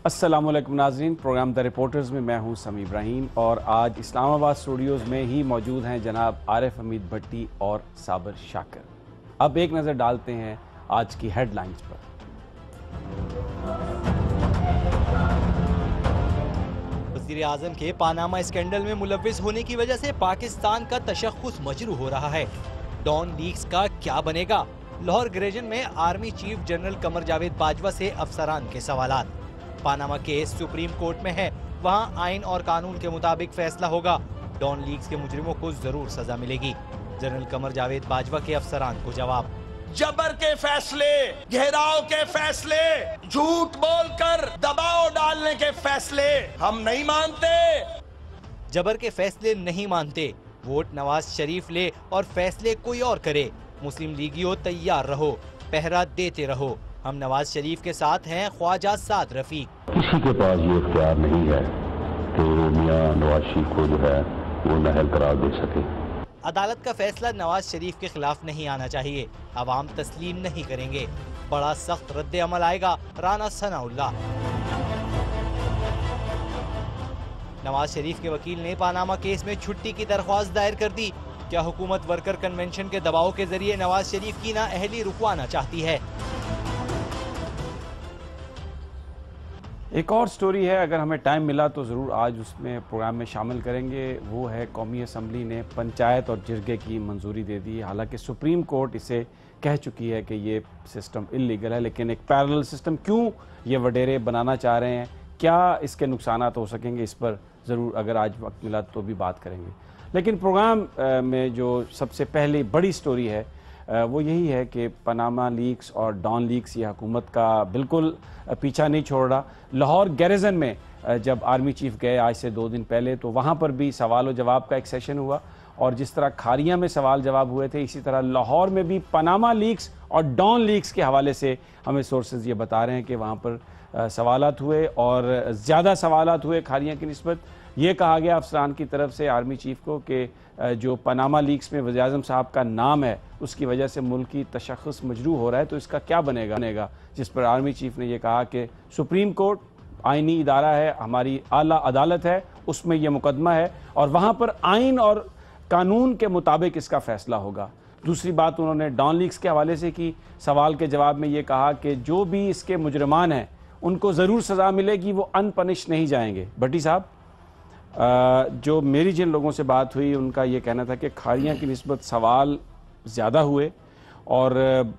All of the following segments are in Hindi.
अस्सलामुअलैकुम नाज़रीन, प्रोग्राम द रिपोर्टर्स में मैं हूं समी इब्राहिम और आज इस्लामाबाद स्टूडियोज़ में ही मौजूद हैं जनाब आरिफ हमीद भट्टी और साबिर शाकिर। अब एक नज़र डालते हैं आज की हेडलाइंस पर। वज़ीर आज़म के पानामा स्कैंडल में मुलव्विस होने की वजह से पाकिस्तान का तशख़्ख़ुस मजरू हो रहा है। डॉन लीक्स का क्या बनेगा? लाहौर ग्रेजन में army chief general Qamar Javed Bajwa से अफसरान के सवालात। पानामा केस सुप्रीम कोर्ट में है, वहां आइन और कानून के मुताबिक फैसला होगा। डॉन लीक्स के मुजरिमों को जरूर सजा मिलेगी। जनरल कमर जावेद बाजवा के अफसरान को जवाब। जबर के फैसले, घेराव के फैसले, झूठ बोलकर दबाव डालने के फैसले हम नहीं मानते। जबर के फैसले नहीं मानते, वोट नवाज शरीफ ले और फैसले कोई और करे। मुस्लिम लीगियों तैयार रहो, पहरा देते रहो, हम नवाज शरीफ के साथ हैं, ख्वाजा साद रफीक। किसी के पास ये इख्तियार नहीं है कि मियां नवाज शरीफ को जो है वो नाअहल करार दे सके। अदालत का फैसला नवाज शरीफ के खिलाफ नहीं आना चाहिए, अवाम तस्लीम नहीं करेंगे, बड़ा सख्त रद्द अमल आएगा। राना सनाउल्लाह। नवाज शरीफ के वकील ने पानामा केस में छुट्टी की दरख्वास्त दायर कर दी। क्या हुकूमत वर्कर कन्वेंशन के दबाव के जरिए नवाज शरीफ की नाअहली रुकवाना चाहती है? एक और स्टोरी है, अगर हमें टाइम मिला तो ज़रूर आज उसमें प्रोग्राम में शामिल करेंगे। वो है कौमी असम्बली ने पंचायत और जिरगे की मंजूरी दे दी। हालांकि सुप्रीम कोर्ट इसे कह चुकी है कि ये सिस्टम इल्लीगल है, लेकिन एक पैरेलल सिस्टम क्यों ये वडेरे बनाना चाह रहे हैं, क्या इसके नुकसानात हो सकेंगे, इस पर ज़रूर अगर आज वक्त मिला तो भी बात करेंगे। लेकिन प्रोग्राम में जो सबसे पहली बड़ी स्टोरी है वो यही है कि पनामा लीक्स और डॉन लीक्स ये हुकूमत का बिल्कुल पीछा नहीं छोड़ रहा। लाहौर गैरिजन में जब आर्मी चीफ गए आज से 2 दिन पहले, तो वहाँ पर भी सवाल और जवाब का एक सेशन हुआ, और जिस तरह खारिया में सवाल जवाब हुए थे, इसी तरह लाहौर में भी पनामा लीक्स और डॉन लीक्स के हवाले से हमें सोर्सेज ये बता रहे हैं कि वहाँ पर सवालात हुए और ज़्यादा सवालात हुए खारिया की निस्बत। ये कहा गया अफसरान की तरफ से आर्मी चीफ को कि जो पनामा लीक्स में वज़ीर आज़म साहब का नाम है उसकी वजह से मुल्क की तशख़्ख़ुस मजरू हो रहा है, तो इसका क्या बनेगा। जिस पर आर्मी चीफ ने यह कहा कि सुप्रीम कोर्ट आइनी इदारा है, हमारी आला अदालत है, उसमें यह मुकदमा है और वहाँ पर आइन और कानून के मुताबिक इसका फ़ैसला होगा। दूसरी बात उन्होंने डॉन लीक्स के हवाले से की। सवाल के जवाब में ये कहा कि जो भी इसके मुजरमान हैं उनको ज़रूर सज़ा मिलेगी, वो अनपनिश नहीं जाएंगे। भट्टी साहब, जो मेरी जिन लोगों से बात हुई उनका ये कहना था कि खारियाँ की निस्बत सवाल ज़्यादा हुए और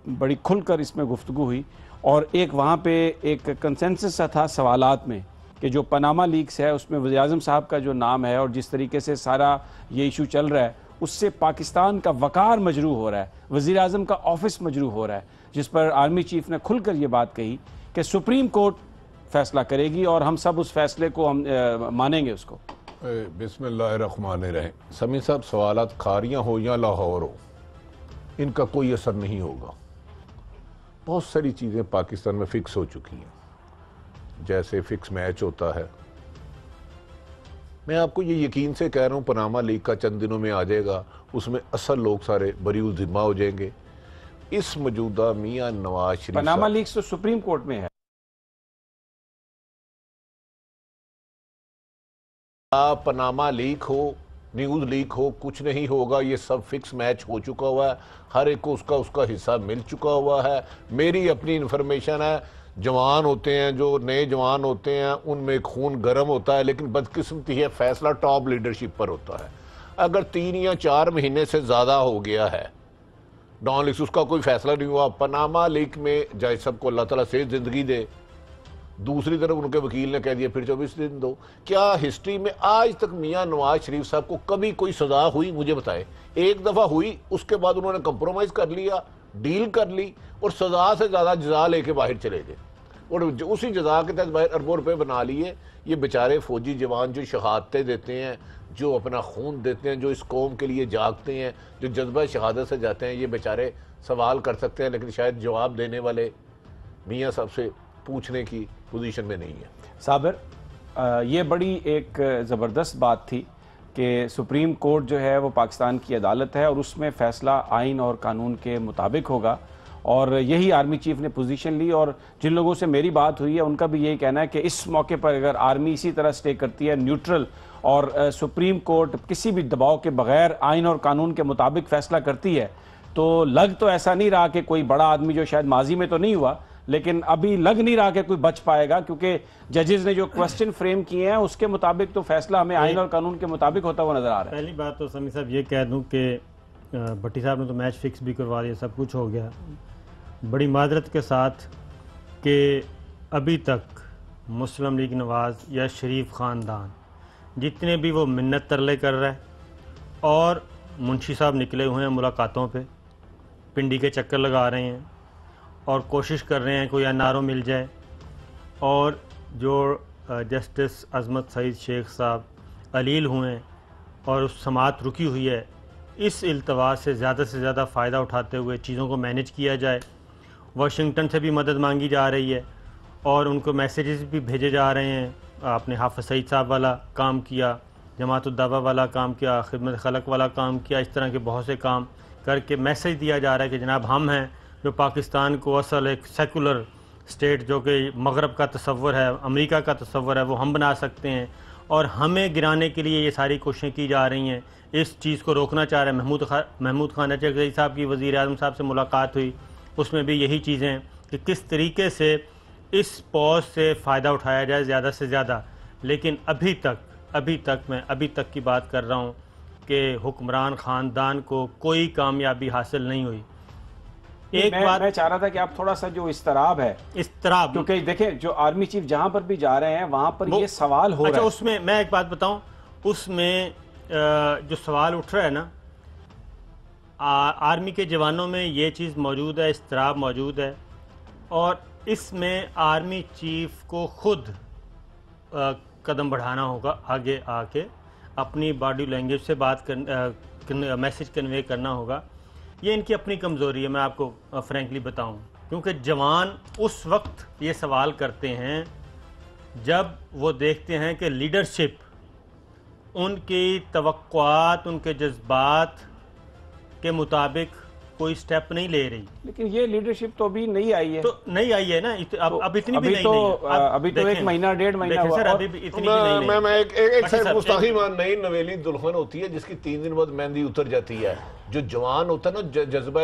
बड़ी खुलकर इसमें गुफ्तगू हुई, और एक वहाँ पे एक कंसेंसस था सवालात में कि जो पनामा लीक्स है उसमें वज़ीर आज़म साहब का जो नाम है और जिस तरीके से सारा ये इशू चल रहा है उससे पाकिस्तान का वक़ार मजरू हो रहा है, वज़ीर आज़म का ऑफिस मजरू हो रहा है। जिस पर आर्मी चीफ ने खुलकर ये बात कही कि सुप्रीम कोर्ट फैसला करेगी और हम सब उस फैसले को हम मानेंगे उसको। बिस्मिल्लाहिर्रहमानिर्रहीम। समी साहब, सवालात खारियाँ हो या लाहौर हो, इनका कोई असर नहीं होगा। बहुत सारी चीज़ें पाकिस्तान में फ़िक्स हो चुकी हैं, जैसे फ़िक्स मैच होता है। मैं आपको ये यकीन से कह रहा हूँ पनामा लीग का चंद दिनों में आ जाएगा, उसमें असल लोग सारे बरीउल ज़िम्मा हो जाएंगे। इस मौजूदा मियाँ नवाज शरीफ, पनामा लीग्स तो सुप्रीम कोर्ट में है। पनामा लीक हो, न्यूज़ लीक हो, कुछ नहीं होगा। ये सब फिक्स मैच हो चुका हुआ है, हर एक को उसका हिस्सा मिल चुका हुआ है। मेरी अपनी इन्फॉर्मेशन है, जवान होते हैं, जो नए जवान होते हैं, उनमें खून गर्म होता है, लेकिन बदकिस्मती है फैसला टॉप लीडरशिप पर होता है। अगर 3 या 4 महीने से ज़्यादा हो गया है डॉन लीक्स, उसका कोई फैसला नहीं हुआ। पनामा लीक में जज साहब को अल्लाह ताला सेहत ज़िंदगी दे, दूसरी तरफ उनके वकील ने कह दिया फिर 24 दिन दो। क्या हिस्ट्री में आज तक मियां नवाज शरीफ साहब को कभी कोई सजा हुई? मुझे बताए। एक दफ़ा हुई, उसके बाद उन्होंने कंप्रोमाइज़ कर लिया, डील कर ली और सजा से ज़्यादा जजा लेके बाहर चले गए, और उसी जजा के तहत बाहर अरबों रुपये बना लिए। ये बेचारे फौजी जवान जो शहादतें देते हैं, जो अपना खून देते हैं, जो इस कौम के लिए जागते हैं, जो जज्बा शहादत से जाते हैं, ये बेचारे सवाल कर सकते हैं, लेकिन शायद जवाब देने वाले मियाँ साहब से पूछने की पोजीशन में नहीं है। साबिर, ये बड़ी एक ज़बरदस्त बात थी कि सुप्रीम कोर्ट जो है वो पाकिस्तान की अदालत है और उसमें फ़ैसला आइन और कानून के मुताबिक होगा, और यही आर्मी चीफ ने पोजीशन ली। और जिन लोगों से मेरी बात हुई है उनका भी यही कहना है कि इस मौके पर अगर आर्मी इसी तरह स्टे करती है न्यूट्रल और सुप्रीम कोर्ट किसी भी दबाव के बगैर आइन और कानून के मुताबिक फैसला करती है, तो लग तो ऐसा नहीं रहा कि कोई बड़ा आदमी, जो शायद माजी में तो नहीं हुआ लेकिन अभी लग नहीं रहा कि कोई बच पाएगा, क्योंकि जजेस ने जो क्वेश्चन फ्रेम किए हैं उसके मुताबिक तो फैसला हमें आइन और कानून के मुताबिक होता हुआ नजर आ रहा है। पहली बात तो समी साहब ये कह दूं कि भट्टी साहब ने तो मैच फिक्स भी करवा दिया, सब कुछ हो गया, बड़ी माजरत के साथ कि अभी तक मुस्लिम लीग नवाज़ या शरीफ ख़ानदान जितने भी वो मिन्नत तरले कर रहा है, और मुंशी साहब निकले हुए हैं मुलाकातों पे, पिंडी के चक्कर लगा रहे हैं और कोशिश कर रहे हैं कोई एनआरओ मिल जाए, और जो जस्टिस अजमत सईद शेख साहब अलील हुए हैं और उस समाअत रुकी हुई है, इस इल्तवा से ज़्यादा फ़ायदा उठाते हुए चीज़ों को मैनेज किया जाए। वाशिंगटन से भी मदद मांगी जा रही है और उनको मैसेजेस भी भेजे जा रहे हैं, आपने हाफ़िज़ सईद साहब वाला काम किया, जमात-उद-दावा वाला काम किया, खिदमत खलक वाला काम किया, इस तरह के बहुत से काम करके मैसेज दिया जा रहा है कि जनाब हम हैं जो पाकिस्तान को असल एक सेकुलर स्टेट जो कि मगरब का तसव्वुर है, अमेरिका का तसव्वुर है, वो हम बना सकते हैं, और हमें गिराने के लिए ये सारी कोशिशें की जा रही हैं। इस चीज़ को रोकना चाह रहे हैं। महमूद खान चकजई साहब की वज़ीर आज़म साहब से मुलाकात हुई, उसमें भी यही चीज़ें कि किस तरीके से इस पॉज से फ़ायदा उठाया जाए ज़्यादा से ज़्यादा। लेकिन अभी तक की बात कर रहा हूँ कि हुक्मरान ख़ानदान को कोई कामयाबी हासिल नहीं हुई। मैं चाह रहा था कि आप थोड़ा सा जो इस्तराब है, क्योंकि देखें जो आर्मी चीफ जहां पर भी जा रहे हैं वहां पर ये सवाल हो रहा है। उसमें मैं एक बात बताऊं, उसमें जो सवाल उठ रहा है ना, आर्मी के जवानों में ये चीज़ मौजूद है, इस्तराब मौजूद है, और इसमें आर्मी चीफ को खुद कदम बढ़ाना होगा, आगे आके अपनी बॉडी लैंग्वेज से बात कर मैसेज कन्वे करना होगा। ये इनकी अपनी कमज़ोरी है, मैं आपको फ्रैंकली बताऊं, क्योंकि जवान उस वक्त ये सवाल करते हैं जब वो देखते हैं कि लीडरशिप उनकी तवक्कुआत, उनके जज्बात के मुताबिक कोई स्टेप नहीं ले रही। लेकिन ये लीडरशिप तो अभी नहीं आई है, तो नहीं आई है ना, अब इतनी भी नहीं है। अभी तो एक महीना डेढ़ महीना हुआ सर, अभी इतनी भी नहीं है। मैं एक साइड मुस्ताही नई नवेली दुल्हन होती है जिसकी 3 दिन बाद मेहंदी उतर जाती है। जो जवान होता है ना, जज्बा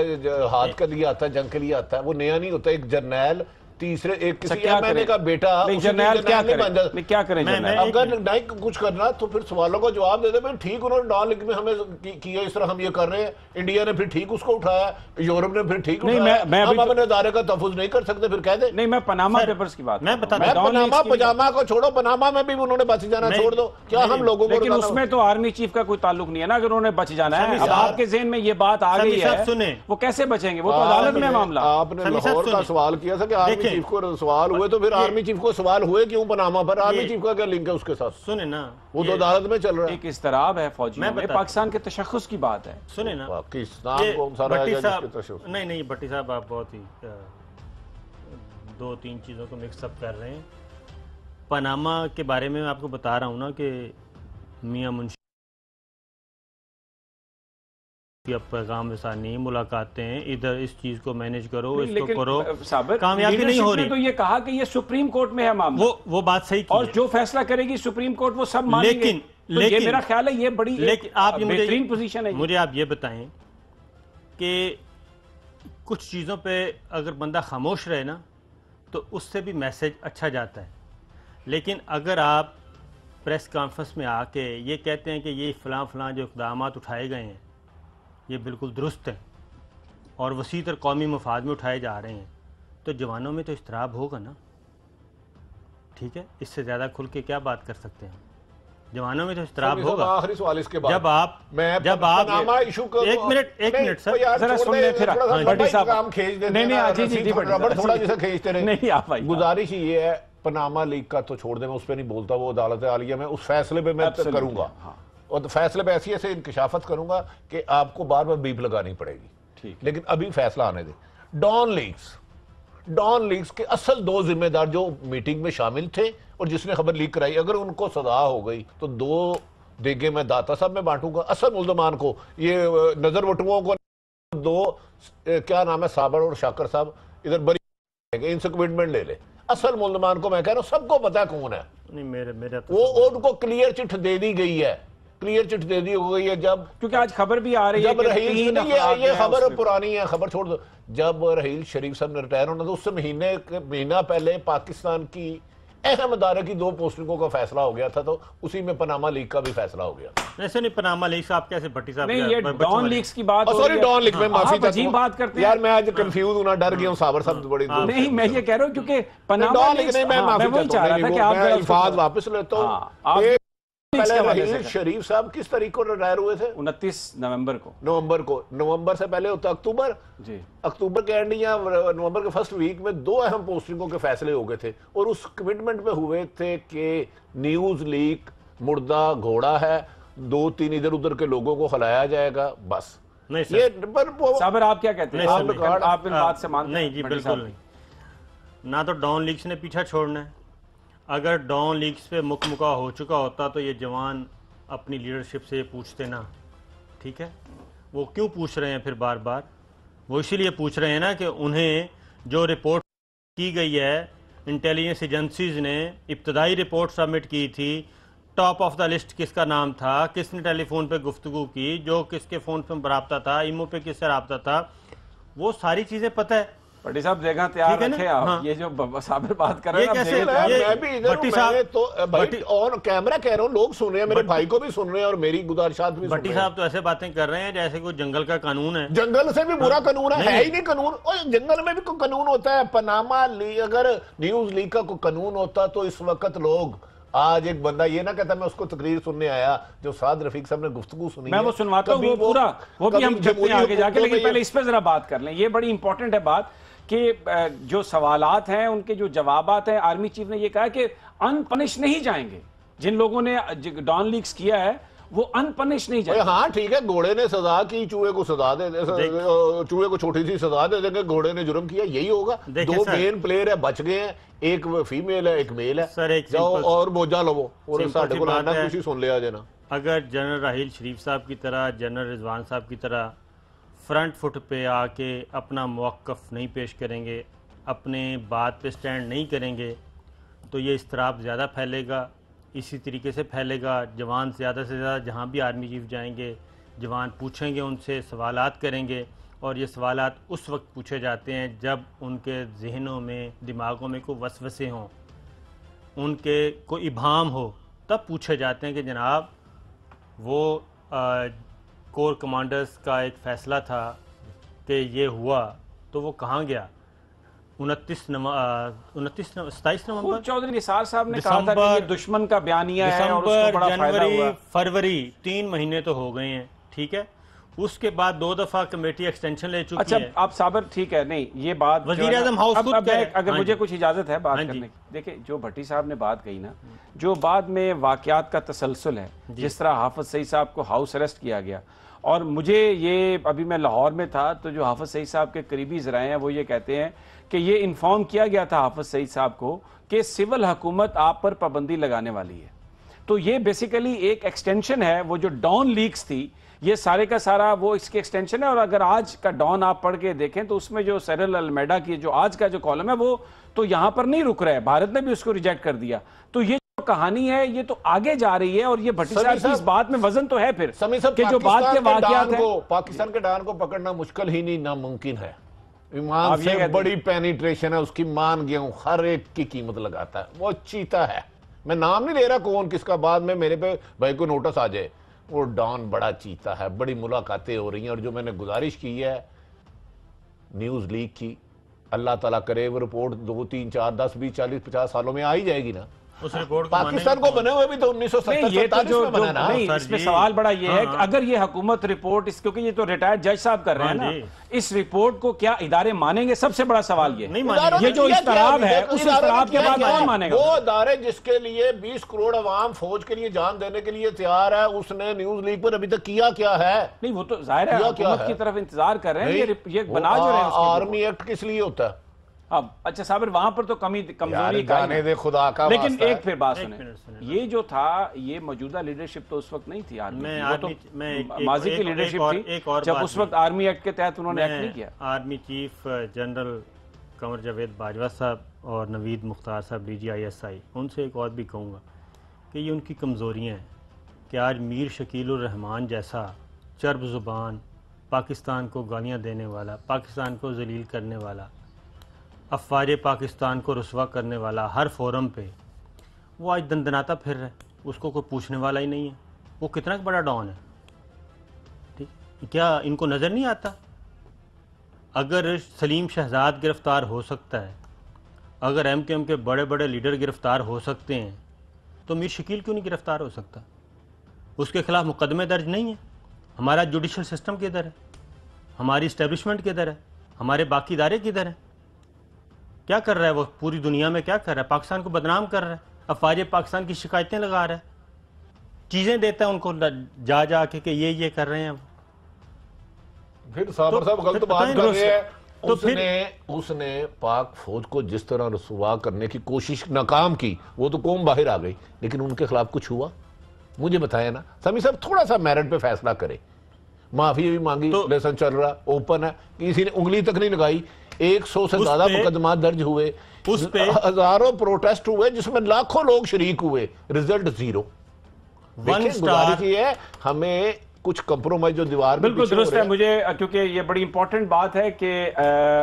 हाथ के लिए आता है, जंग के लिए आता है, वो नया नहीं होता। एक जर्नैल तीसरे एक किसी एमएनए का बेटा जर्नैल क्या करें? अगर नहीं कुछ करना तो फिर सवालों का जवाब दे दे। भाई ठीक, उन्होंने डॉन लीग में हमें किया, इस तरह हम ये कर रहे हैं, इंडिया ने फिर ठीक उसको उठाया, यूरोप ने फिर ठीक उठाया, हम अपने दायरे का तहफ़्फ़ुज़ नहीं कर सकते, फिर कह दे। नहीं, मैं पनामा पेपर्स की बात, मैं पनामा पजामा को छोड़ो, पनामा में भी उन्होंने बच जाना छोड़ दो, क्या हम लोगों को? लेकिन उसमें तो आर्मी चीफ का कोई ताल्लुक नहीं है ना, अगर उन्होंने बच जाना है। अब आपके ज़हन में ये बात आ गई है, वो कैसे बचेंगे? वो तो अदालत में मामला। आपने लाहौर का सवाल किया था कि आर्मी चीफ को सवाल हुए, तो फिर आर्मी चीफ को सवाल हुए क्यों पनामा पर? आर्मी चीफ का क्या लिंक है उसके साथ? सुने ना, वो तो अदालत में चल रहा है। एक इस्तराब है फौजियों में, पाकिस्तान के तशख़्ख़ुस की बात है। सुने ना, पाकिस्तान को सारा नहीं भट्टी साहब, आप बहुत ही 2-3 चीज़ों को मिक्सअप कर रहे हैं। पनामा के बारे में मैं आपको बता रहा हूँ ना कि मियां मुंशी पैगाम रसानी, मुलाकातें, इधर इस चीज को मैनेज करो, इसको करो, कामयाबी नहीं हो रही। तो ये कहा कि ये सुप्रीम कोर्ट में है मामला, वो बात सही की, और जो फैसला करेगी सुप्रीम कोर्ट वो सब मानेंगे। लेकिन ये मेरा ख्याल है ये बड़ी बेहतरीन पोजीशन है। मुझे आप ये बताएं कि कुछ चीज़ों पे अगर बंदा खामोश रहे ना तो उससे भी मैसेज अच्छा जाता है, लेकिन अगर आप प्रेस कॉन्फ्रेंस में आके ये कहते हैं कि ये फ़लाँ जो इक़दाम उठाए गए हैं ये बिल्कुल दुरुस्त है और वसीतर कौमी मफाद में उठाए जा रहे हैं, तो जवानों में तो इस्तराब होगा ना। ठीक है, इससे ज़्यादा खुल के क्या बात कर सकते हैं? जवानों में तो इस्तराब होगा। आखिरी सवाल इसके बाद, जब आप एक मिनट सर, जरा सुनने फिर बड़ी साहब खींच देते हैं, रबड़ थोड़ा जैसा खींचते रहे। नहीं आप भाई, गुजारिश ये है, पनामा लीग का तो छोड़ दे, मैं उस पर नहीं बोलता, वो अदालत आलिया में उस फैसले पे मैं करूंगा, और फैसले पे ऐसी ऐसे इंकशाफत करूंगा कि आपको बार बार बीप लगानी पड़ेगी। ठीक, लेकिन अभी फैसला आने दे। डॉन लीग्स के असल 2 जिम्मेदार जो मीटिंग में शामिल थे और जिसने खबर लीक कराई, अगर उनको सजा हो गई तो 2 देगे मैं दाता साहब में बांटूंगा। असल मुल्जमान को, ये नजर वटुओं को 2 क्या नाम है, साबर और शाकर साहब इधर बरी, इनसे कमिटमेंट ले ले। असल मुल्जमान को मैं कह रहा हूँ सबको पता है कौन है। नहीं मेरे तो वो उनको क्लियर चिट दे दी गई है, क्लियर चिट दे दी हो गई है। जब क्योंकि आज खबर भी आ रही है जब कि रहील, तीन नहीं अफराद ये जो हैं खबर उसमें- पुरानी है, खबर छोड़ दो। जब रहील शरीफ साहब ने रिटायर होना था उससे महीना पहले पाकिस्तान की अहम अदारे की 2 पोस्टिंगों का फैसला हो गया था, तो उसी में पनामा लीग का भी फैसला हो गया। ऐसे नहीं, पनामा लीग साहब कैसे भट्टी साहब नहीं, ये बच्चों डॉन वाले- लीग्स की बात हो सॉरी रही है। डॉन लीग में माफी आप चाहता अजीब हूं। बात करते हैं यार मैं आज कंफ्यूज हूं ना, डर गया हूं। साबर साहब बड़ी नहीं, मैं ये कह रहा हूँ क्योंकि पनामा डॉन लीग लीग्स- नहीं, मैं हाँ, माफी वही चाह रहा था कि आप मैं जरा अल्फाज उसको- वापस लेता हूं। हाँ, आप एक लीग्स के पहले हवाले से रहील करें। शरीफ साहब किस तारीख को रिटायर हुए थे? 29 नवंबर को। नवंबर से पहले होता अक्टूबर। जी, अक्टूबर के एंड या नवंबर के फर्स्ट वीक में 2 अहम पोस्टिंगों के फैसले हो गए थे, और उस कमिटमेंट पे हुए थे कि न्यूज लीक मुर्दा घोड़ा है, 2-3 इधर उधर के लोगों को हिलाया जाएगा, बस। नहीं सर, ये पर साबर आप क्या कहते हैं? नहीं, आप सर, नहीं। आप इन बात से मानते नहीं हैं? जी भट्टी बिल्कुल साहब? नहीं। ना तो डॉन लीग्स ने पीछा छोड़ना है। अगर डॉन लीग्स पे मुकमुका हो चुका होता तो ये जवान अपनी लीडरशिप से ये पूछते ना, ठीक है। वो क्यों पूछ रहे हैं फिर बार बार? वो इसीलिए पूछ रहे हैं ना कि उन्हें जो रिपोर्ट की गई है, इंटेलिजेंस एजेंसीज ने इब्तदाई रिपोर्ट सबमिट की थी, टॉप ऑफ द लिस्ट किसका नाम था, किसने टेलीफोन पे गुफ्तगू की, जो किसके फ़ोन पे रब्ता था, ईमो पे किससे रब्ता था, वो सारी चीज़ें पता है। भट्टी साहब जगह तैयार ठीक है ना? रखे आप। हाँ। ये जो साबिर बात कर रहे ये हैं ना, कैसे- जगह तैयार- ये- मैं भी इधर हूं, भट्टी साहब- मैंने तो भाई भट्टी- ऑन कैमरा कह रहा हूँ, लोग सुन रहे हैं, मेरे भाई को भी सुन रहे हैं और मेरी गुजारिशात भी सुन भट्टी रहे हैं। साहब तो ऐसे बातें कर रहे हैं जैसे कोई जंगल का कानून है। जंगल से भी बुरा कानून है, नहीं, है ही नहीं कानून। और जंगल में भी कोई कानून होता है। पनामा लीग, अगर न्यूज लीग का कोई कानून होता तो इस वक्त लोग, आज एक बंदा ये ना कहता मैं उसको तकरीर सुनने आया जो साद रफीक साहब ने गुफ्तगू सुनी मैं है, वो सुनवाता हूँ, कभी वो पूरा वो भी कभी हम चलते हैं जमहूरी आगे जाके, हुकूमतों लेकिन में पहले इस पे जरा बात कर लें। ये बड़ी इंपॉर्टेंट है बात कि जो सवालात हैं उनके जो जवाबात हैं, आर्मी चीफ ने ये कहा कि अनपनिश नहीं जाएंगे। जिन लोगों ने डॉन लीक्स किया है वो अनपनिश नहीं जाएंगे। हाँ ठीक है, घोड़े ने सजा की, चूहे को सजा दे, चूहे को छोटी सी सजा दे देंगे, घोड़े ने जुर्म किया, यही होगा। देखिए 2 सर, मेन प्लेयर है, बच गए हैं, एक फीमेल है, एक मेल है। सर, एक जाओ सिंपल- और बोझा लो और सिंपल साढ़े सी को बात लाना है। खुशी सुन लिया जाना। अगर जनरल राहील शरीफ साहब की तरह, जनरल रिजवान साहब की तरह फ्रंट फुट पे आके अपना मौक़िफ़ नहीं पेश करेंगे, अपने बात पे स्टैंड नहीं करेंगे, तो ये इस्तराब ज़्यादा फैलेगा। इसी तरीके से फैलेगा। जवान ज़्यादा से ज़्यादा जहाँ भी आर्मी चीफ जाएंगे, जवान पूछेंगे, उनसे सवालात करेंगे, और ये सवालात उस वक्त पूछे जाते हैं जब उनके जहनों में, दिमागों में कोई वसवसे हों, उनके कोई इबाम हो, तब पूछे जाते हैं कि जनाब वो कोर कमांडर्स का एक फ़ैसला था कि ये हुआ, तो वो कहाँ गया? 27 नवंबर चौधरी निसार साहब ने कहा था कि ये दुश्मन का बयानिया है और उसको दिसंबर, बड़ा फायदा जनवरी, हुआ। फरवरी, 3 महीने तो हो गए हैं, ठीक है। उसके बाद 2 दफा कमेटी एक्सटेंशन ले चुकी अच्छा है। आप साबर ठीक है, नहीं ये बात जो है वज़ीर ना- आज़म हाउस खुद अब कह रहे मैं हैं। अगर हाँ मुझे जी। कुछ इजाजत है बात हाँ जी। करने की, देखिए जो भट्टी साहब ने बात कही ना, जो बाद में वाकयात का तसलसल है, जिस तरह हाफिज सईद साहब को हाउस अरेस्ट किया गया, और मुझे ये अभी मैं लाहौर में था तो जो हाफिज सईद साहब के करीबी ज़राए हैं वो ये कहते हैं कि ये इन्फॉर्म किया गया था हाफिज सईद साहब को कि सिविल हुकूमत आप पर पाबंदी लगाने वाली है। तो ये बेसिकली एक एक्सटेंशन है, वो जो डॉन लीक्स थी ये सारे का सारा वो इसकी एक्सटेंशन है। और अगर आज का डॉन आप पढ़ के देखें तो उसमें जो सेरल अलमेडा की जो आज का जो कॉलम है वो तो यहाँ पर नहीं रुक रहा है, भारत ने भी उसको रिजेक्ट कर दिया। तो ये जो कहानी है ये तो आगे जा रही है, और ये भट्टी साहब की इस बात में वजन तो है फिर कि जो बात के वाकयात हैं, पाकिस्तान के डॉन को पकड़ना मुश्किल ही नहीं, नामुमकिन है। ईमान आप ये से कहते बड़ी पेनिट्रेशन है उसकी, मान गया हूं, हर एक की कीमत लगाता है। वो चीता है, मैं नाम नहीं ले रहा कौन किसका, बाद में मेरे पे भाई को नोटिस आ जाए। वो डॉन बड़ा चीता है, बड़ी मुलाकातें हो रही हैं, और जो मैंने गुजारिश की है न्यूज लीग की, अल्लाह ताला करे वो रिपोर्ट 2, 3, 4, 10, 20, 40, 50 सालों में आ ही जाएगी ना। उस रिपोर्ट को पाकिस्तान को बने हुए भी तो 1970 नहीं, ये तो जो में बना ना। नहीं, सर इसमें जी। सवाल बड़ा ये है हाँ, कि अगर ये हुकूमत रिपोर्ट इस, क्योंकि ये तो रिटायर्ड जज साहब कर रहे हैं हाँ ना, इस रिपोर्ट को क्या इदारे मानेंगे? सबसे बड़ा सवाल ये नहीं है। मानेंगे। ये जो इस्तराब है उस इस्तराब के बाद कौन मानेगा? वो अदारे जिसके लिए 20 करोड़ अवाम फौज के लिए जान देने के लिए तैयार है, उसने न्यूज लीग पर अभी तक किया क्या है? नहीं वो तो जाहिर है किया क्या हुकूमत है? की तरफ इंतजार कर रहे हैं, ये नहीं, बना जो रहे हैं उसके आर्मी एक्ट किस लिए होता है? अब अच्छा साबिर, वहां पर तो कमजोरी जाने दे खुदा का लेकिन वास्ता है। एक फिर बात सुने, ये जो था ये मौजूदा लीडरशिप तो उस वक्त नहीं थी आर्मी की, वो तो माजी की लीडरशिप थी जब उस वक्त आर्मी एक्ट के तहत उन्होंने एक्ट नहीं किया। Army chief general Kanwar Javed Bajwa साहब और नवीद मुख्तार साहब DGISI, उनसे एक और भी कहूँगा कि ये उनकी कमज़ोरियाँ हैं कि आज मीर शकील उर रहमान जैसा चर्ब ज़ुबान, पाकिस्तान को गालियाँ देने वाला, पाकिस्तान को जलील करने वाला, अफवाज पाकिस्तान को रुसवा करने वाला हर फोरम पे वो आज दंदनाता फिर रहा है, उसको कोई पूछने वाला ही नहीं है। वो कितना बड़ा डॉन है, ठीक, क्या इनको नज़र नहीं आता? अगर सलीम शहजाद गिरफ़्तार हो सकता है, अगर MKM के बड़े बड़े लीडर गिरफ़्तार हो सकते हैं, तो मीर शकील क्यों नहीं गिरफ़्तार हो सकता? उसके ख़िलाफ़ मुकदमे दर्ज नहीं है। हमारा जुडिशल सिस्टम किधर है? हमारी इस्टेब्लिशमेंट किधर है? हमारे बाकी इदारे किधर हैं? क्या कर रहा है वो? पूरी दुनिया में क्या कर रहा है? पाकिस्तान को बदनाम कर रहा है, अफवाज पाकिस्तान की शिकायतें लगा रहा है, चीज़ें देता है उनको जा जा के कि ये कर रहे हैं। फिर साबर साहब गलत बात कर रहे हैं। तो उसने पाक फौज को जिस तरह रसवा करने की कोशिश नाकाम की, वो तो कौम बाहर आ गई, लेकिन उनके खिलाफ कुछ हुआ? मुझे बताया ना समी साहब, थोड़ा सा मेरिट पे फैसला करे। माफी भी मांगी, तो लेसन चल रहा, ओपन है, किसी ने उंगली तक नहीं लगाई। 100 से ज्यादा मुकदमा दर्ज हुए, उस पे हजारों प्रोटेस्ट हुए जिसमें लाखों लोग शरीक हुए, रिजल्ट 0। गुजारिश है हमें कुछ कंप्रोमाइज जो दीवार बिल्कुल दुरुस्त है मुझे, क्योंकि ये बड़ी इंपॉर्टेंट बात है कि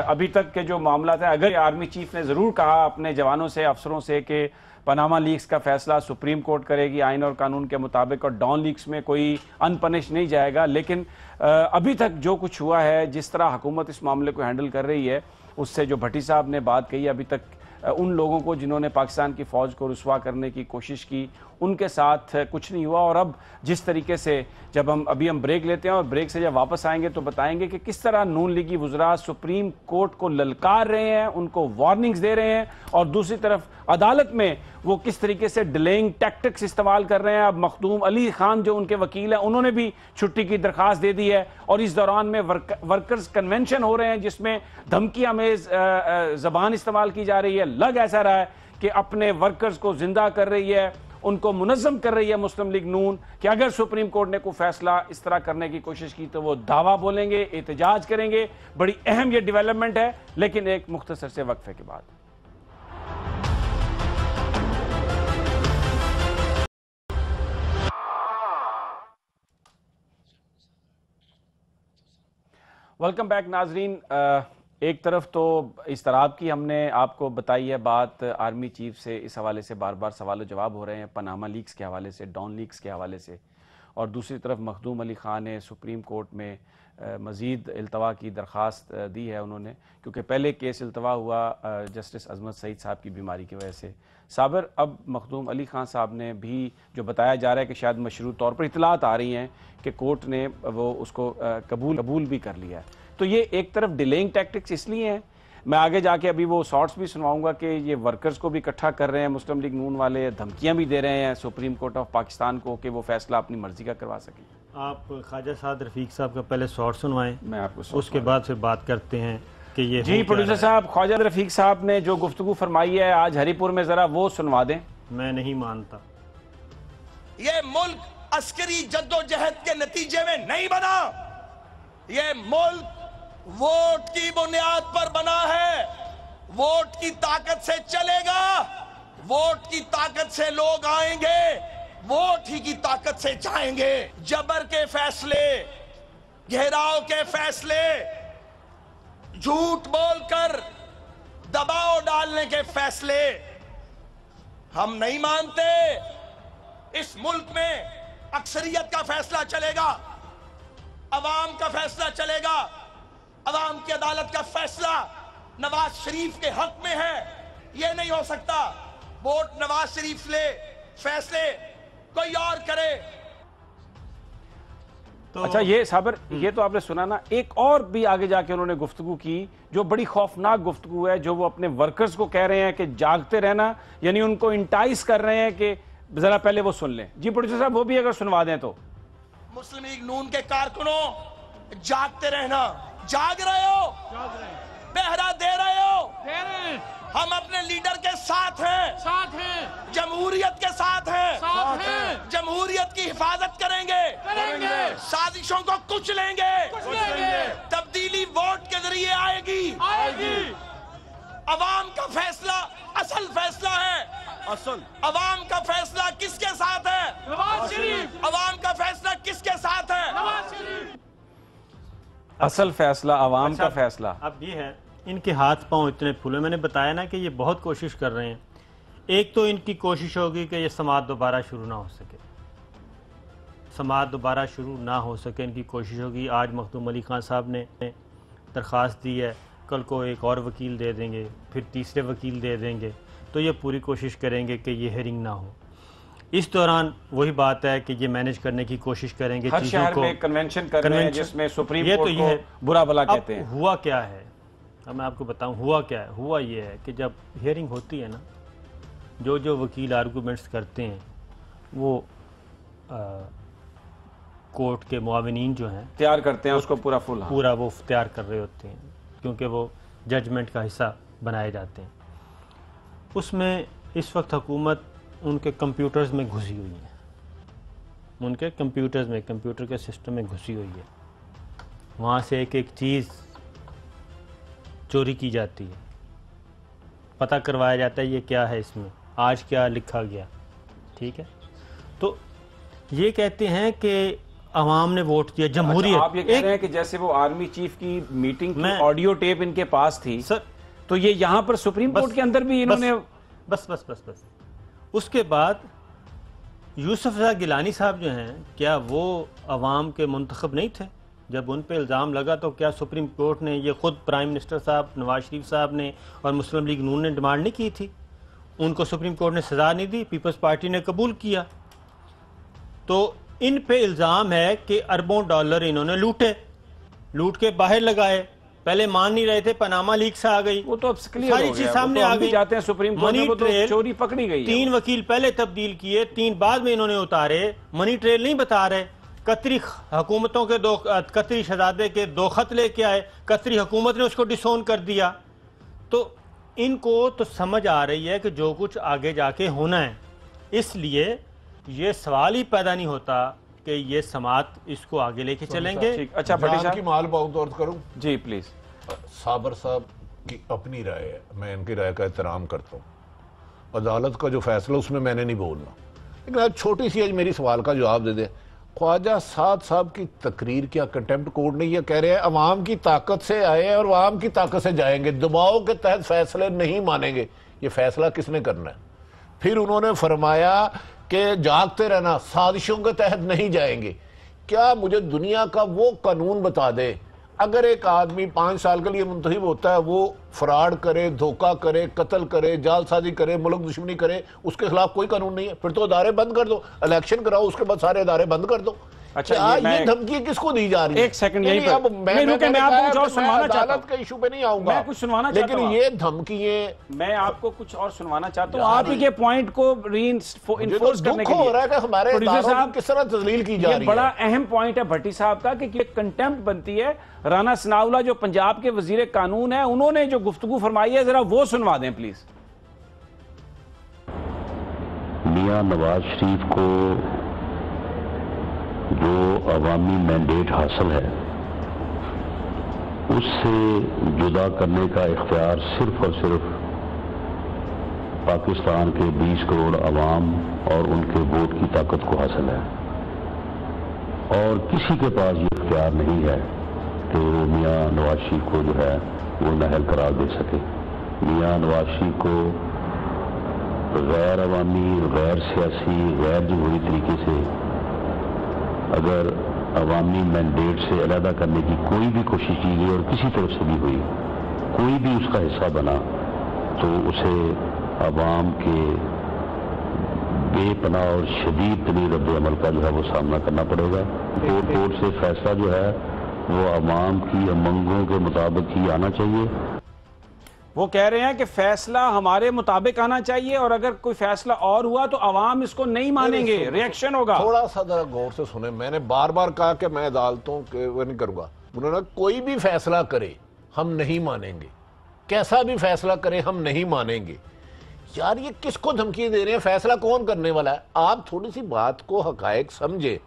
अभी तक के जो मामला था, अगर आर्मी चीफ ने जरूर कहा अपने जवानों से, अफसरों से कि पनामा लीक्स का फैसला सुप्रीम कोर्ट करेगी आइन और कानून के मुताबिक और डॉन लीक्स में कोई अनपनिश नहीं जाएगा, लेकिन अभी तक जो कुछ हुआ है, जिस तरह हुकूमत इस मामले को हैंडल कर रही है, उससे जो भट्टी साहब ने बात कही, अभी तक उन लोगों को जिन्होंने पाकिस्तान की फ़ौज को रुसवा करने की कोशिश की उनके साथ कुछ नहीं हुआ। और अब जिस तरीके से जब हम ब्रेक लेते हैं और ब्रेक से जब वापस आएंगे तो बताएंगे कि किस तरह नून लीगी वुज़रा सुप्रीम कोर्ट को ललकार रहे हैं, उनको वार्निंग्स दे रहे हैं, और दूसरी तरफ अदालत में वो किस तरीके से डिलेइंग टैक्टिक्स इस्तेमाल कर रहे हैं। अब मखदूम अली खान जो उनके वकील हैं, उन्होंने भी छुट्टी की दरख्वास्त दे दी है, और इस दौरान में वर्कर्स कन्वेंशन हो रहे हैं जिसमें धमकी आमेज ज़बान इस्तेमाल की जा रही है। लग ऐसा रहा है कि अपने वर्कर्स को जिंदा कर रही है, उनको मुनज़्ज़म कर रही है मुस्लिम लीग नून, कि अगर सुप्रीम कोर्ट ने कोई फैसला इस तरह करने की कोशिश की तो वो दावा बोलेंगे, एहतजाज करेंगे। बड़ी अहम ये डेवलपमेंट है, लेकिन एक मुख्तसर से वक्फे के बाद। वेलकम बैक नाजरीन। एक तरफ तो इस तरह की हमने आपको बताई है बात आर्मी चीफ से, इस हवाले से बार बार सवाल जवाब हो रहे हैं पनामा लीक्स के हवाले से, डॉन लीक्स के हवाले से, और दूसरी तरफ मखदूम अली खान ने सुप्रीम कोर्ट में मज़ीद इल्तवा की दरख्वास्त दी है उन्होंने, क्योंकि पहले केस इल्तवा हुआ जस्टिस अजमत सईद साहब की बीमारी की वजह से। साबिर, अब मखदूम अली खान साहब ने भी जो बताया जा रहा है कि शायद मशरूत तौर पर इतलात आ रही हैं कि कोर्ट ने वो उसको कबूल भी कर लिया है। तो ये एक तरफ डिलेइंग टैक्टिक्स इसलिए हैं, मैं आगे जाके अभी वो शॉर्ट्स भी सुनवाऊंगा कि ये वर्कर्स को भी इकट्ठा कर रहे हैं मुस्लिम लीग नून वाले, धमकियां भी दे रहे हैं सुप्रीम कोर्ट ऑफ पाकिस्तान को कि वो फैसला अपनी मर्जी का करवा सकें। आप ख्वाजा साद रफीक साहब का पहले शॉर्ट सुनवाएं, मैं आपको उसके बाद फिर बात करते हैं कि ये जी प्रोड्यूसर साहब, ख्वाजा रफीक साहब ने जो गुफ्तगू फरमाई है आज हरीपुर में, जरा वो सुनवा दें। मैं नहीं मानता, ये मुल्क अस्करी जद्दोजहद के नतीजे में नहीं बना, ये मुल्क वोट की बुनियाद पर बना है, वोट की ताकत से चलेगा, वोट की ताकत से लोग आएंगे, वोट ही की ताकत से जाएंगे। जबर के फैसले, घेराव के फैसले, झूठ बोलकर दबाव डालने के फैसले हम नहीं मानते। इस मुल्क में अक्सरियत का फैसला चलेगा, अवाम का फैसला चलेगा, अवाम की अदालत का फैसला नवाज शरीफ के हक में है। यह नहीं हो सकता वोट नवाज शरीफ ले, फैसले कोई और करे। तो अच्छा ये साबिर, ये तो आपने सुना ना, एक और भी आगे जाके उन्होंने गुफ्तगू की जो बड़ी खौफनाक गुफ्तगू है, जो वो अपने वर्कर्स को कह रहे हैं कि जागते रहना, यानी उनको इंटाइस कर रहे हैं कि जरा पहले वो सुन लें। जी प्रोड्यूसर साहब, वो भी अगर सुनवा दें तो। मुस्लिम लीग नून के कारकुनों, जागते रहना, जाग रहे हो, पहरा दे रहे हो? हम अपने लीडर के साथ हैं, जमहूरियत के साथ हैं, जमहूरियत की हिफाजत करेंगे, साजिशों को कुचलेंगे, तब्दीली वोट के जरिए आएगी। अवाम का फैसला असल फैसला है। अवाम का फैसला किसके साथ है? नवाज शरीफ। अवाम का फैसला किसके साथ है? नवाज शरीफ। असल फैसला अवाम का फैसला। अब ये है, इनके हाथ पांव इतने फूले। मैंने बताया ना कि ये बहुत कोशिश कर रहे हैं। एक तो इनकी कोशिश होगी कि ये समात दोबारा शुरू ना हो सके, समात दोबारा शुरू ना हो सके इनकी कोशिश होगी। आज मखदूम अली खान साहब ने दरख्वास्त दी है, कल को एक और वकील दे देंगे, फिर तीसरे वकील दे देंगे, तो ये पूरी कोशिश करेंगे कि ये हेयरिंग ना हो। इस दौरान वही बात है कि ये मैनेज करने की कोशिश करेंगे हर चीज़ों शहर को। में कन्वेंशन कर रहे हैं जिसमें सुप्रीम ये कोर्ट तो ये है, को बुरा भला कहते हैं। हुआ क्या है, अब मैं आपको बताऊं हुआ क्या है। हुआ ये है कि जब हियरिंग होती है ना, जो वकील आर्गूमेंट्स करते हैं वो कोर्ट के मुआविनीन जो हैं तैयार करते हैं उसको पूरा वो तैयार कर रहे होते हैं, क्योंकि वो जजमेंट का हिस्सा बनाए जाते हैं। उसमें इस वक्त हुकूमत उनके कंप्यूटर्स में घुसी हुई है, उनके कंप्यूटर्स में, कंप्यूटर के सिस्टम में घुसी हुई है। वहाँ से एक एक चीज़ चोरी की जाती है, पता करवाया जाता है ये क्या है, इसमें आज क्या लिखा गया। ठीक है, तो ये कहते हैं कि अवाम ने वोट दिया, जमहूरियत। आप ये कह रहे हैं कि जैसे वो आर्मी चीफ की मीटिंग की ऑडियो टेप इनके पास थी सर, तो ये यहाँ पर सुप्रीम कोर्ट के अंदर भी इन्होंने बस उसके बाद यूसुफ रज़ा गिलानी साहब जो हैं, क्या वो अवाम के मुंतखब नहीं थे? जब उन पे इल्ज़ाम लगा तो क्या सुप्रीम कोर्ट ने, ये ख़ुद प्राइम मिनिस्टर साहब नवाज शरीफ साहब ने और मुस्लिम लीग नून ने डिमांड नहीं की थी? उनको सुप्रीम कोर्ट ने सज़ा नहीं दी, पीपल्स पार्टी ने कबूल किया। तो इन पे इल्ज़ाम है कि अरबों डॉलर इन्होंने लूट के बाहर लगाए। पहले मान नहीं रहे थे, पनामा लीक्स आ गई, वो तो अब सारी चीज सामने आ गई। जाते हैं सुप्रीम कोर्ट में, वो तो चोरी पकड़ी गई है। 3 वकील पहले तब्दील किए, 3 बाद में इन्होंने उतारे। मनी ट्रेल नहीं बता रहे, कतरी हुकूमतों के कतरी शहजादे के 2 खत लेके आए, कतरी हुकूमत ने उसको डिसोन कर दिया। तो इनको तो समझ आ रही है कि जो कुछ आगे जाके होना है, इसलिए ये सवाल ही पैदा नहीं होता कि ये समात इसको आगे लेके चलेंगे। अच्छा भट्टी साहब की माल पाऊँ तो अर्ज करूँ जी प्लीज। साबर साहब की अपनी राय है, मैं इनकी राय का एहतराम करता हूँ। अदालत का जो फैसला उसमें मैंने नहीं बोलना, लेकिन आज छोटी सी आज मेरी सवाल का जवाब दे दे। ख्वाजा साद साहब की तकरीर क्या कंटेम्प्ट कोर्ट ने यह कह रहे हैं अवाम की ताकत से आए हैं और अवाम की ताकत से जाएंगे, दबाव के तहत फैसले नहीं मानेंगे। ये फैसला किसने करना है? फिर उन्होंने फरमाया कि जागते रहना, साजिशों के तहत नहीं जाएंगे। क्या मुझे दुनिया का वो कानून बता दे, अगर एक आदमी 5 साल के लिए मुंतखब होता है, वो फ्रॉड करे, धोखा करे, कत्ल करे, जालसाजी करे, मुल्क दुश्मनी करे, उसके खिलाफ कोई कानून नहीं है? फिर तो अदारे बंद कर दो, इलेक्शन कराओ, उसके बाद सारे अदारे बंद कर दो। अच्छा, ये धमकी किसको दी जा रही है? एक सेकंड यहीं पर मैं आपको कुछ और सुनवाना चाहता हूं। अदालत के इशू पे नहीं आऊंगा, मैं कुछ सुनवाना चाहता लेकिन हूं। ये धमकियां मैं आपको कुछ और सुनवाना चाहता हूं, आप ही के पॉइंट को रीइंफोर्स करने के लिए। हो रहा है कि हमारे प्रोड्यूसर साहब किस तरह तजलील की जा रही है। ये बड़ा अहम पॉइंट है भट्टी साहब का कि कंटेम्प्ट बनती है। राना सनाउल्लाह जो पंजाब के वजीर कानून है, उन्होंने जो गुफ्तगू फरमाई है, जरा वो सुनवा दें प्लीज। मियां नवाज शरीफ को जो अवामी मैंडेट हासिल है उससे जुदा करने का इख्तियार सिर्फ और सिर्फ पाकिस्तान के 20 करोड़ अवाम और उनके वोट की ताकत को हासिल है, और किसी के पास ये इख्तियार नहीं है कि वो मियां नवाज शरीफ को जो है वो नाअहल करार दे सके। मियां नवाज शरीफ को गैर अवामी, गैर सियासी, गैर जमहूरी तरीके से अगर अवामी मैंडेट से अलहदा करने की कोई भी कोशिश की गई और किसी तरफ से भी हुई, कोई भी उसका हिस्सा बना, तो उसे अवाम के बेपनाह और शदीद तरीन रद्द-ए-अमल का जो है वो सामना करना पड़ेगा। कोर्ट से फैसला जो है वो अवाम की उमंगों के मुताबिक ही आना चाहिए। वो कह रहे हैं कि फैसला हमारे मुताबिक आना चाहिए, और अगर कोई फैसला और हुआ तो अवाम इसको नहीं मानेंगे, रिएक्शन होगा। थोड़ा सा जरा गौर से सुने, मैंने बार बार कहा कि मैं अदालतों के वो नहीं करूंगा। उन्होंने कोई भी फैसला करे हम नहीं मानेंगे, कैसा भी फैसला करे हम नहीं मानेंगे। यार ये किसको धमकी दे रहे हैं? फैसला कौन करने वाला है? आप थोड़ी सी बात को हकायक समझे।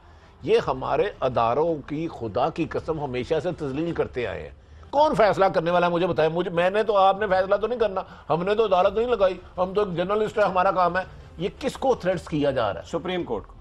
ये हमारे अदारों की खुदा की कसम हमेशा से तजलील करते आए हैं। कौन फैसला करने वाला है मुझे बताएं। मुझे मैंने तो, आपने फैसला तो नहीं करना, हमने तो अदालत नहीं लगाई, हम तो एक जर्नलिस्ट है, हमारा काम है। ये किसको थ्रेट्स किया जा रहा है? सुप्रीम कोर्ट को।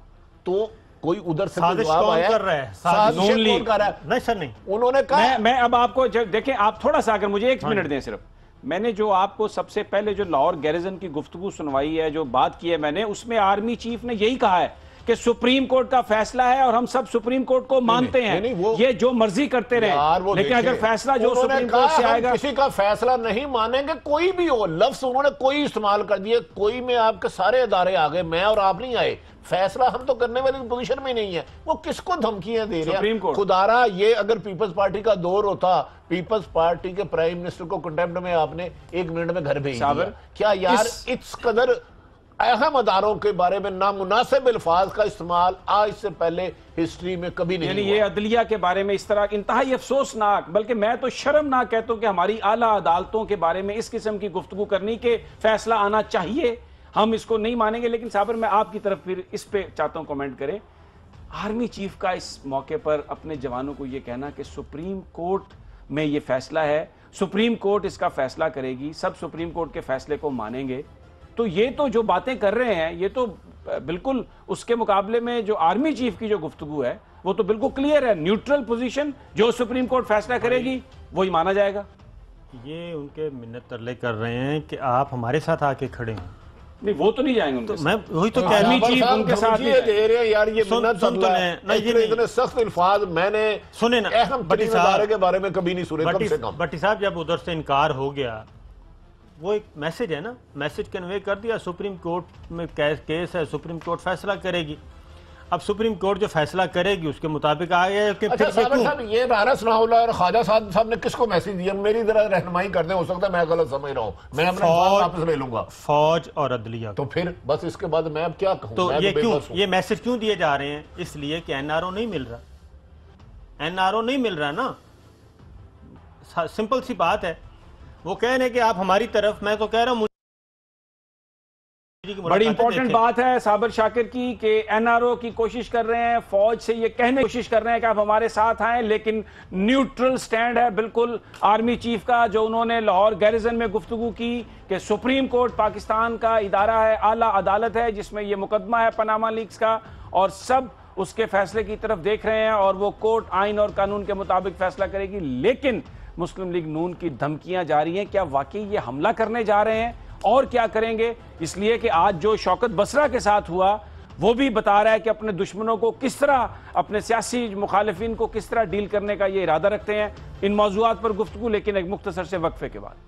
तो कोई उधर से साजिश जवाब कौन आया? कर रहा है? साजिश नून लीग कौन कर रहा है? नहीं सर नहीं, उन्होंने कहा मैं अब आपको देखें, आप थोड़ा सा अगर मुझे 1 मिनट दें सिर्फ। मैंने जो आपको सबसे पहले जो लाहौर गैरिजन की गुफ्तगू सुनवाई है, जो बात की है मैंने, उसमें आर्मी चीफ ने यही कहा है कि सुप्रीम कोर्ट का फैसला है और हम सब सुप्रीम कोर्ट को मानते हैं, ये जो मर्जी करते रहे, लेकिन अगर फैसला जो सुप्रीम कोर्ट से आएगा, किसी का फैसला नहीं मानेंगे, कोई भी हो। लफ्ज उन्होंने कोई इस्तेमाल कर दिए, कोई में आपके सारे अदारे आ गए, मैं और आप नहीं आए। फैसला हम तो करने वाली पोजीशन में नहीं है। वो किसको धमकियां दे रहे हैं? खुदारा, ये अगर पीपल्स पार्टी का दौर होता, पीपल्स पार्टी के प्राइम मिनिस्टर को कंटेम्प्ट में आपने 1 मिनट में घर भेज दिया। क्या यार इस कदर अहम अदारों के बारे में नामुनासिब अल्फाज का इस्तेमाल आज से पहले हिस्ट्री में कभी नहीं हुआ। ये अदलिया के बारे में इस तरह इंतहाई अफसोसनाक, बल्कि मैं तो शर्मनाक कहता हूं कि हमारी आला अदालतों के बारे में इस किस्म की गुफ्तगू करनी के फैसला आना चाहिए, हम इसको नहीं मानेंगे। लेकिन साबर, मैं आपकी तरफ फिर इस पे चाहता हूं कमेंट करें। आर्मी चीफ का इस मौके पर अपने जवानों को यह कहना कि सुप्रीम कोर्ट में यह फैसला है, सुप्रीम कोर्ट इसका फैसला करेगी, सब सुप्रीम कोर्ट के फैसले को मानेंगे, तो ये तो जो बातें कर रहे हैं ये तो बिल्कुल उसके मुकाबले में जो आर्मी चीफ की जो गुफ्तगू है वो तो बिल्कुल क्लियर है, न्यूट्रल पोजीशन, जो सुप्रीम कोर्ट फैसला करेगी वही माना जाएगा। ये उनके मिन्नत तरले कर रहे हैं कि आप हमारे साथ आके खड़े हैं। नहीं, वो तो नहीं जाएंगे उनके तो मैं वही तो आर्मी चीफ उनके साथ ये दे रहे हैं यार। ये मिन्नत इतने सख्त अल्फाज मैंने सुने ना भट्टी साहब के बारे में कभी नहीं सुने। कम से कम भट्टी साहब, जब उधर से इनकार हो गया, वो एक मैसेज है ना, मैसेज कन्वे कर दिया, सुप्रीम कोर्ट में केस है, सुप्रीम कोर्ट फैसला करेगी। अब सुप्रीम कोर्ट जो फैसला करेगी उसके मुताबिक आगे कि अच्छा साहब, ये राना सनाउल्लाह और ख्वाजा साहब ने किसको मैसेज दिया? मेरी जरा रहनुमाई कर दें, हो सकता है मैं गलत समझ रहा हूँ, मैं अपना वापस ले लूंगा। फौज और अदलिया। तो फिर बस इसके बाद मैं अब क्या कहूँ? तो ये क्यों, ये मैसेज क्यों दिए जा रहे हैं? इसलिए कि एनआरओ नहीं मिल रहा, एनआरओ नहीं मिल रहा ना, सिंपल सी बात है। वो कह रहे हैं कि आप हमारी तरफ, मैं तो कह रहा हूं बड़ी इंपॉर्टेंट बात है साबर शाकिर की कि एनआरओ की कोशिश कर रहे हैं, फौज से ये कहने की कोशिश कर रहे हैं कि आप हमारे साथ आए, लेकिन न्यूट्रल स्टैंड है बिल्कुल आर्मी चीफ का, जो उन्होंने लाहौर गैरिजन में गुफ्तगू की कि सुप्रीम कोर्ट पाकिस्तान का इदारा है, आला अदालत है जिसमें यह मुकदमा है पनामा लीक्स का, और सब उसके फैसले की तरफ देख रहे हैं और वो कोर्ट आइन और कानून के मुताबिक फैसला करेगी। लेकिन मुस्लिम लीग नून की धमकियां जारी हैं। क्या वाकई ये हमला करने जा रहे हैं और क्या करेंगे? इसलिए कि आज जो शौकत बसरा के साथ हुआ वो भी बता रहा है कि अपने दुश्मनों को किस तरह, अपने सियासी मुखालिफिन को किस तरह डील करने का ये इरादा रखते हैं। इन मौज़ूआत पर गुफ्तगू लेकिन एक मुख्तसर से वक्फे के बाद।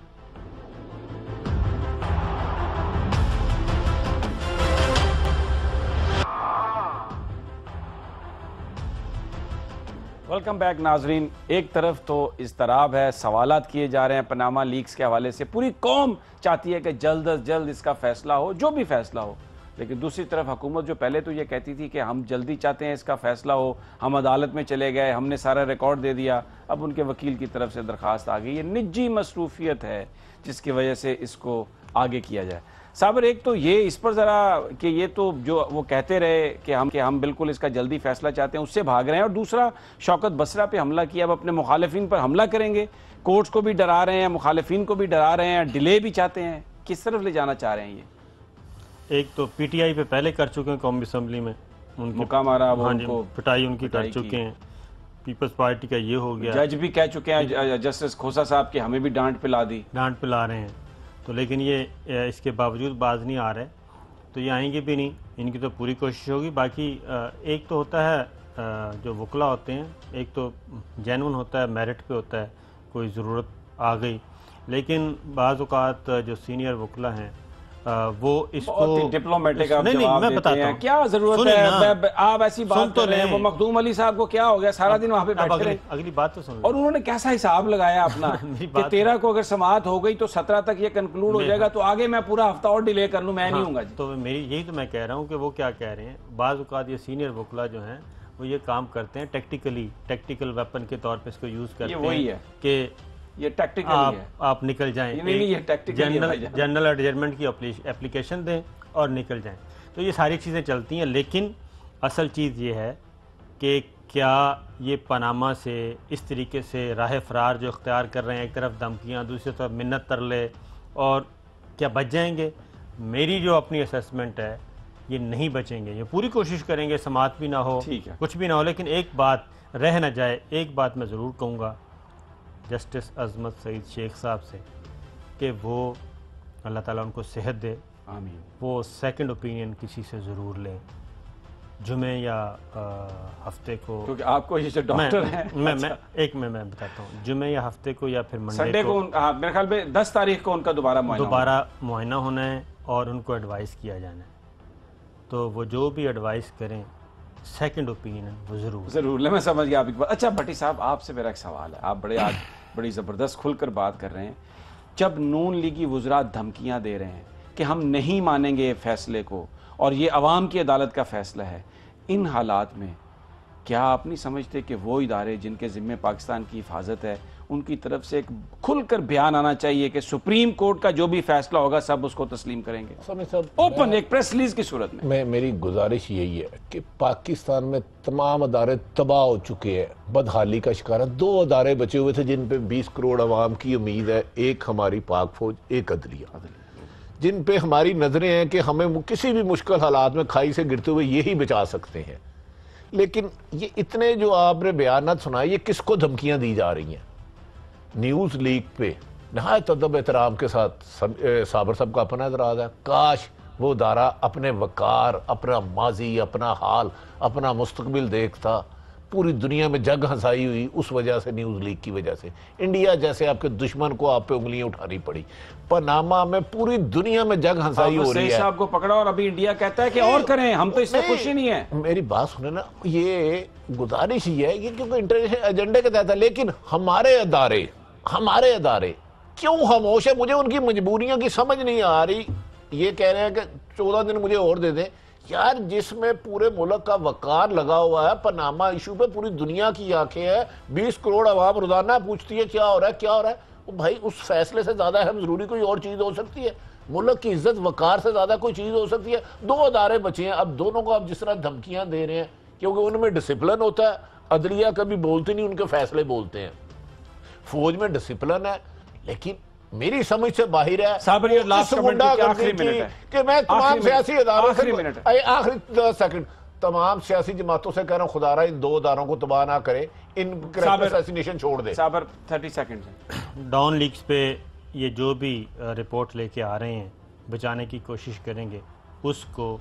वेलकम बैक नाजरीन। एक तरफ तो इज़्तराब है, सवालात किए जा रहे हैं पनामा लीक्स के हवाले से, पूरी कौम चाहती है कि जल्द अज जल्द इसका फैसला हो, जो भी फैसला हो। लेकिन दूसरी तरफ हुकूमत जो पहले तो ये कहती थी कि हम जल्दी चाहते हैं इसका फैसला हो, हम अदालत में चले गए, हमने सारा रिकॉर्ड दे दिया, अब उनके वकील की तरफ से दरख्वास्त आ गई। ये निजी मसरूफियत है जिसकी वजह से इसको आगे किया जाए। साबर, एक तो ये इस पर ज़रा कि ये तो जो वो कहते रहे कि हम बिल्कुल इसका जल्दी फैसला चाहते हैं, उससे भाग रहे हैं, और दूसरा शौकत बसरा पे हमला किया, अब अपने मुखालिफिन पर हमला करेंगे, कोर्ट्स को भी डरा रहे हैं, मुखालिफिन को भी डरा रहे हैं, डिले भी चाहते हैं। किस तरफ ले जाना चाह रहे हैं ये? एक तो पीटीआई पे पहले कर चुके हैं, कौमी असम्बली में उनकी मुक्का मारा, वो उनको पिटाई उनकी कर चुके हैं। पीपल्स पार्टी का ये हो गया, जज भी कह चुके हैं, जस्टिस खोसा साहब की हमें भी डांट पिला दी, डांट पिला रहे हैं। तो लेकिन ये इसके बावजूद बाज नहीं आ रहे, तो ये आएंगे भी नहीं, इनकी तो पूरी कोशिश होगी। बाकी एक तो होता है जो वकला होते हैं, एक तो जेन्युइन होता है, मेरिट पे होता है, कोई ज़रूरत आ गई, लेकिन बाज़ औक़ात जो सीनियर वकला हैं वो इसको डिप्लोमेटिक नहीं मैं बताता हूँ क्या जरूरत है। आप ऐसी बात तो रहे हैं, वो मखदूम अली साहब को क्या हो गया, सारा दिन वहाँ पे बैठे रहे। अगली बात तो सुन, और उन्होंने कैसा हिसाब लगाया अपना कि 13 को अगर समाअत हो गई तो 17 तक ये कंक्लूड हो जाएगा, तो आगे मैं पूरा हफ्ता और डिले कर लूँ, मैं नहीं हूँगा। तो मेरी यही तो मैं कह रहा हूँ कि वो क्या कह रहे हैं, बाज़ औक़ात ये सीनियर वकला जो हैं वो ये काम करते हैं टेक्टिकल वेपन के तौर पर इसको यूज़ करते हैं कि ये टैक्टिकल है, आप निकल जाएं, नहीं ये टैक्टिकल जनरल एडजस्टमेंट की एप्लीकेशन दें और निकल जाएं। तो ये सारी चीज़ें चलती हैं, लेकिन असल चीज़ ये है कि क्या ये पनामा से इस तरीके से राह फरार जो इख्तियार कर रहे हैं, एक तरफ धमकियाँ, दूसरी तरफ मिन्नत तरले, और क्या बच जाएंगे? मेरी जो अपनी असेसमेंट है, ये नहीं बचेंगे। ये पूरी कोशिश करेंगे, समात भी ना हो, कुछ भी ना हो, लेकिन एक बात रह ना जाए। एक बात मैं ज़रूर कहूँगा जस्टिस अजमत सईद शेख साहब से कि वो अल्लाह ताला उनको सेहत दे, आमीन, वो सेकंड ओपिनियन किसी से ज़रूर लें, जुमे या हफ्ते को, क्योंकि आपको ये जो डॉक्टर हैं, मैं बताता हूँ, जुमे या हफ्ते को या फिर संडे को मेरे ख्याल में 10 तारीख को उनका दोबारा मुआयना होना है और उनको एडवाइस किया जाना है। तो वो जो भी एडवाइस करें, सेकंड ओपिनियन वो ज़रूर मैं समझ गया आपकी बात। अच्छा भट्टी साहब, आपसे मेरा एक सवाल है, आप आज बड़ी ज़बरदस्त खुलकर बात कर रहे हैं। जब नून लीगी वुज़रा धमकियाँ दे रहे हैं कि हम नहीं मानेंगे फैसले को और ये अवाम की अदालत का फैसला है, इन हालात में क्या आप नहीं समझते कि वो इदारे जिनके ज़िम्मे पाकिस्तान की हिफाजत है, उनकी तरफ से एक खुलकर बयान आना चाहिए कि सुप्रीम कोर्ट का जो भी फैसला होगा सब उसको तस्लीम करेंगे, ओपन एक प्रेस रिलीज की सूरत में? मेरी गुजारिश यही है कि पाकिस्तान में तमाम अदारे तबाह हो चुके हैं, बदहाली का शिकार है। 2 अदारे बचे हुए थे जिन पे 20 करोड़ अवाम की उम्मीद है, एक हमारी पाक फौज, एक अदलिया, जिन पे हमारी नजरें हैं कि हमें किसी भी मुश्किल हालात में खाई से गिरते हुए यही बचा सकते हैं। लेकिन ये इतने जो आपने बयानात सुनाए, ये किसको धमकियां दी जा रही हैं? न्यूज़ लीक पे नहायत अदब एहतराम के साथ साबर साहब का अपना एतराज़ है, काश वो दारा अपने वकार, अपना माजी, अपना हाल, अपना मुस्तकबिल देखता। पूरी दुनिया में जग हंसाई हुई उस वजह से, न्यूज़ लीक की वजह से। इंडिया जैसे आपके दुश्मन को आप पे उंगलियां उठानी पड़ी। पनामा में पूरी दुनिया में जग हंसाई हो रही है। साहब को पकड़ा और अभी इंडिया कहता है कि और करें, हम तो इससे खुश ही नहीं है। मेरी बात सुने ना, ये गुजारिश ही है, ये क्योंकि इंटरनेशनल एजेंडे के तहत है, लेकिन हमारे अदारे क्यों खामोश है? मुझे उनकी मजबूरियों की समझ नहीं आ रही। ये कह रहे हैं कि 14 दिन मुझे और दे दें। यार, जिसमें पूरे मुल्क का वकार लगा हुआ है, पनामा इशू पे पूरी दुनिया की आंखें हैं, 20 करोड़ आवाम रोजाना पूछती है क्या हो रहा है। भाई, उस फैसले से ज्यादा अहम जरूरी कोई और चीज हो सकती है? मुल्क की इज्जत वकार से ज्यादा कोई चीज हो सकती है? 2 अदारे बचे हैं, अब दोनों को आप जिस तरह धमकियां दे रहे हैं, क्योंकि उनमें डिसिप्लिन होता है, अदलिया कभी बोलते नहीं, उनके फैसले बोलते हैं। फौज में डिसिप्लिन है, लेकिन मेरी समझ से बाहर है कि मैं तमाम सियासी अदारों से, आखिरी 10 सेकंड, तमाम सियासी जमातों से कह रहा हूं, खुदारा इन 2 अदारों को तबाह ना करे, इन असैसिनेशन छोड़ दे। साबर 30 सेकंड। डॉन लीक्स पे ये जो भी रिपोर्ट लेके आ रहे हैं, बचाने की कोशिश करेंगे उसको।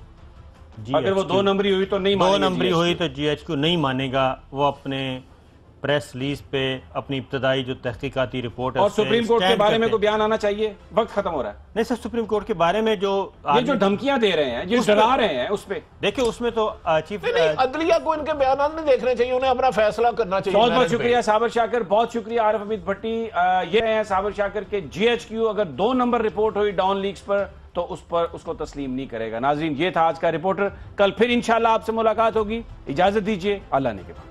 अगर वो 2 नंबरी हुई तो नहीं मानेगा, 2 नंबरी हुई तो GHQ नहीं मानेगा। वो अपने प्रेस रिलीज पे अपनी इब्तदाई जो तहकीकाती रिपोर्ट है, और सुप्रीम कोर्ट के बारे में कोई बयान आना चाहिए। वक्त खत्म हो रहा है। नहीं सर, सुप्रीम कोर्ट के बारे में जो धमकियां दे रहे हैं, जो डरा रहे हैं, उस पे देखिए, उसमें तो चीफ अदलिया को इनके बयान नहीं देखने चाहिए, उन्हें अपना फैसला करना चाहिए। बहुत बहुत शुक्रिया साबर शाकिर, बहुत शुक्रिया आरिफ हमीद भट्टी। ये हैं साबर शाकिर के GHQ अगर 2 नंबर रिपोर्ट हुई डॉन लीक्स पर तो उस पर उसको तस्लीम नहीं करेगा। नाजरीन, ये था आज का रिपोर्टर। कल फिर इंशाल्लाह आपसे मुलाकात होगी। इजाजत दीजिए, अल्लाह ने के बाद।